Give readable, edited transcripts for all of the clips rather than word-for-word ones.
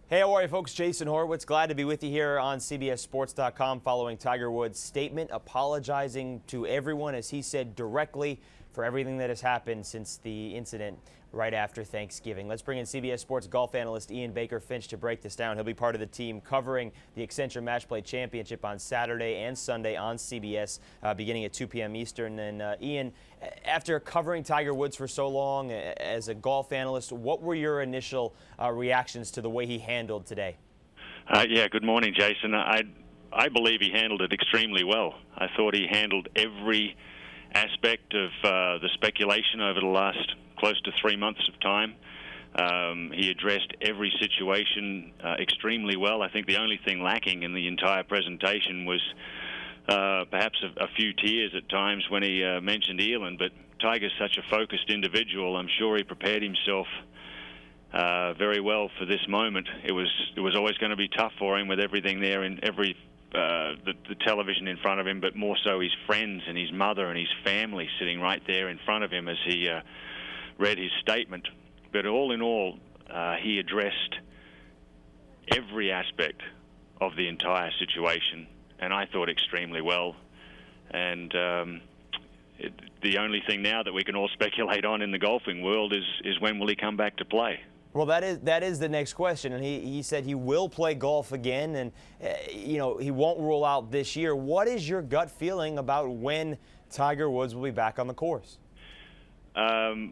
Hey, how are you, folks? Jason Horowitz, glad to be with you here on CBSSports.com following Tiger Woods' statement apologizing to everyone, as he said, directly for everything that has happened since the incident right after Thanksgiving. Let's bring in CBS Sports golf analyst Ian Baker-Finch to break this down. He'll be part of the team covering the Accenture Match Play Championship on Saturday and Sunday on CBS beginning at 2 p.m. Eastern. And Ian, after covering Tiger Woods for so long as a golf analyst, what were your initial reactions to the way he handled today? Good morning, Jason. I believe he handled it extremely well. I thought he handled every aspect of the speculation over the last close to 3 months of time. He addressed every situation extremely well. I think the only thing lacking in the entire presentation was perhaps a few tears at times when he mentioned Elin, but Tiger's such a focused individual. I'm sure he prepared himself very well for this moment. It was always going to be tough for him with everything there and the television in front of him, but more so his friends and his mother and his family sitting right there in front of him as he read his statement. But all in all, he addressed every aspect of the entire situation, and I thought extremely well. And the only thing now that we can all speculate on in the golfing world is when will he come back to play? Well, that is the next question, and he said he will play golf again, and he won't rule out this year. What is your gut feeling about when Tiger Woods will be back on the course?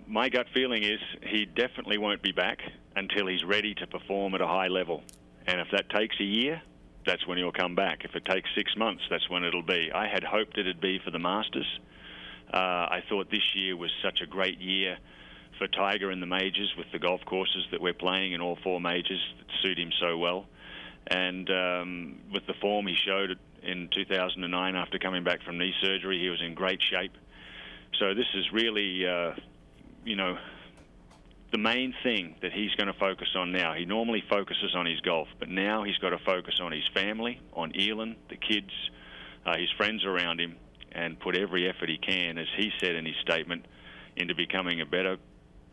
My gut feeling is he definitely won't be back until he's ready to perform at a high level, and if that takes a year, that's when he'll come back. If it takes 6 months, that's when it'll be. I had hoped it'd be for the Masters. I thought this year was such a great year for Tiger in the majors with the golf courses that we're playing in all 4 majors that suit him so well. And with the form he showed in 2009 after coming back from knee surgery, he was in great shape. So this is really, the main thing that he's going to focus on now. He normally focuses on his golf, but now he's got to focus on his family, on Elin, the kids, his friends around him, and put every effort he can, as he said in his statement, into becoming a better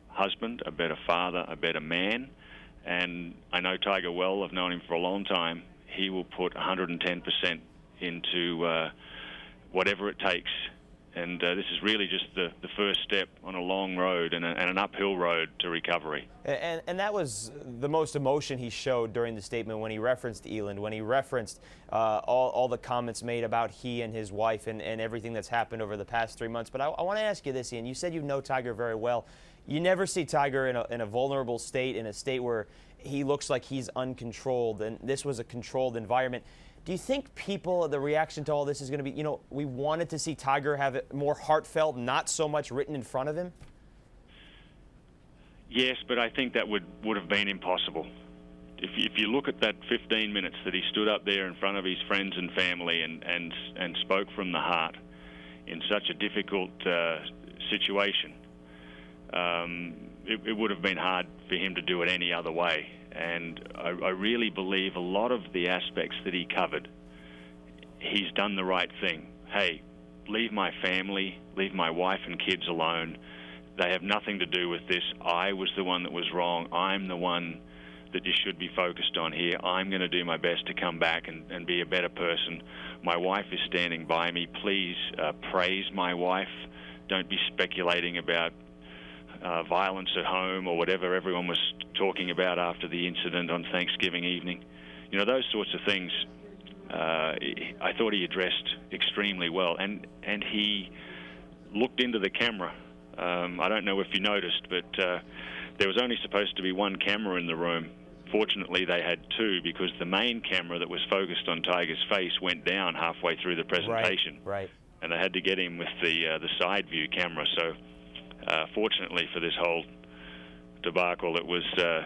husband, a better father, a better man. And I know Tiger well. I've known him for a long time. He will put 110% into whatever it takes. And this is really just the first step on a long road and an uphill road to recovery. And that was the most emotion he showed during the statement when he referenced Elin, when he referenced all the comments made about he and his wife and everything that's happened over the past 3 months. But I want to ask you this, Ian. You said you know Tiger very well. You never see Tiger in a vulnerable state, in a state where he looks like he's uncontrolled, and this was a controlled environment. Do you think the reaction to all this is going to be, we wanted to see Tiger have it more heartfelt, not so much written in front of him? Yes, but I think that would have been impossible. If you look at that 15 minutes that he stood up there in front of his friends and family and spoke from the heart in such a difficult situation, it would have been hard for him to do it any other way. And I really believe a lot of the aspects that he covered, he's done the right thing. Hey, leave my family, leave my wife and kids alone. They have nothing to do with this. I was the one that was wrong. I'm the one that you should be focused on here. I'm going to do my best to come back and be a better person. My wife is standing by me. Please praise my wife. Don't be speculating about violence at home or whatever everyone was talking about after the incident on Thanksgiving evening. Those sorts of things I thought he addressed extremely well. And he looked into the camera. I don't know if you noticed, but there was only supposed to be one camera in the room. Fortunately, they had 2 because the main camera that was focused on Tiger's face went down halfway through the presentation. Right. And they had to get him with the side view camera. So fortunately for this whole debacle, it was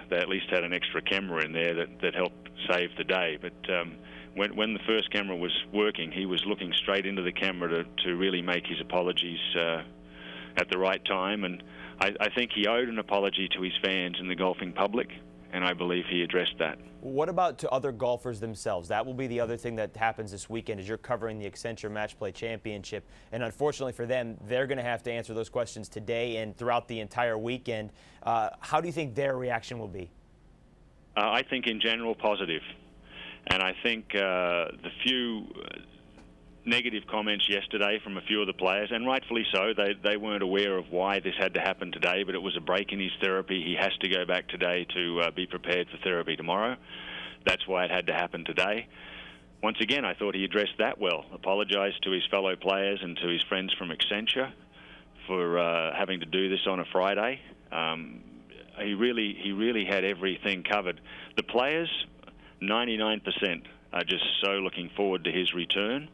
they at least had an extra camera in there that helped save the day. But when the first camera was working, he was looking straight into the camera to really make his apologies at the right time. And I think he owed an apology to his fans and the golfing public, and I believe he addressed that. What about to other golfers themselves? That will be the other thing that happens this weekend as you're covering the Accenture Match Play Championship. And unfortunately for them, they're going to have to answer those questions today and throughout the entire weekend. How do you think their reaction will be? I think in general positive. And I think the few negative comments yesterday from a few of the players, and rightfully so, they weren't aware of why this had to happen today, but it was a break in his therapy. He has to go back today to be prepared for therapy tomorrow. That's why it had to happen today. Once again, I thought he addressed that well, apologised to his fellow players and to his friends from Accenture for having to do this on a Friday. He really had everything covered. The players, 99%, are just so looking forward to his return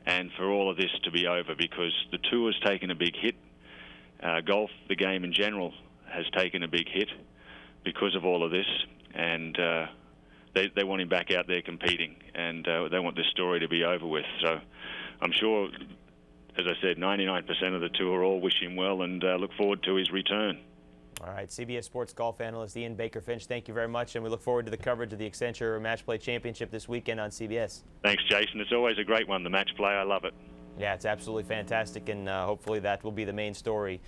and for all of this to be over, because the tour's taken a big hit. Golf, the game in general, has taken a big hit because of all of this, and they want him back out there competing, and they want this story to be over with. So I'm sure, as I said, 99% of the tour all wish him well and look forward to his return. All right, CBS Sports golf analyst Ian Baker-Finch, thank you very much, and we look forward to the coverage of the Accenture Match Play Championship this weekend on CBS. Thanks, Jason. It's always a great one, the match play. I love it. Yeah, it's absolutely fantastic, and hopefully that will be the main story,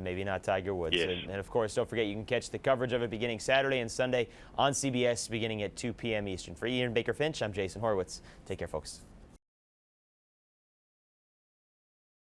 maybe not Tiger Woods. Yes. And of course, don't forget you can catch the coverage of it beginning Saturday and Sunday on CBS beginning at 2 p.m. Eastern. For Ian Baker-Finch, I'm Jason Horowitz. Take care, folks.